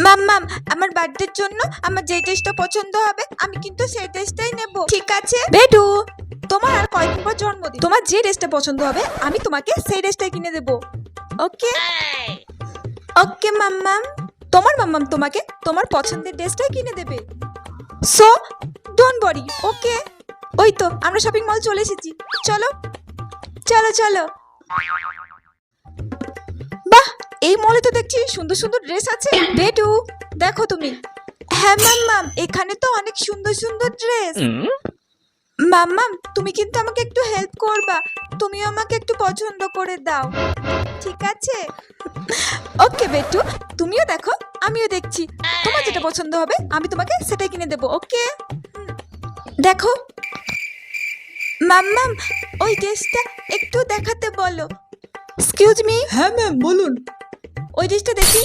মাম্মাম, আমার বার্থডের জন্য আমার যে ড্রেসটা পছন্দ হবে আমি কিন্তু সেই ড্রেসটাই নেব, ঠিক আছে? বেডু, তোমার আর কয়েকদিন পর জন্মদিন, তোমার যে ড্রেসটা পছন্দ হবে আমি তোমাকে সেই ড্রেসটাই কিনে দেব। ওকে ওকে মাম্মাম। তোমার মাম্মাম তোমাকে তোমার পছন্দের ড্রেসটাই কিনে দেবে। সো ডোন্ট ওয়ারি, ওকে? ওই তো আমরা শপিং মল চলে এসেছি, চলো চলো চলো। বাহ, এই মলে তো দেখছি সুন্দর সুন্দর ড্রেস আছে। বেটু, দেখো তুমি। হ্যাঁ মাম্মাম, এখানে তো অনেক সুন্দর সুন্দর ড্রেস। মাম্মাম, তুমি কিন্তু আমাকে একটু হেল্প করবা, তুমি আমাকে একটু পছন্দ করে দাও, ঠিক আছে? ওকে বেটু, তুমিও দেখো আমিও দেখছি, তোমার যেটা পছন্দ হবে আমি তোমাকে সেটাই কিনে দেবো, ওকে? দেখো মাম্মাম, ওই ড্রেসটা একটু দেখাতে বলো। Excuse me. হ্যাঁ ম্যাম বলুন। ওই ড্রেসটা দেখি।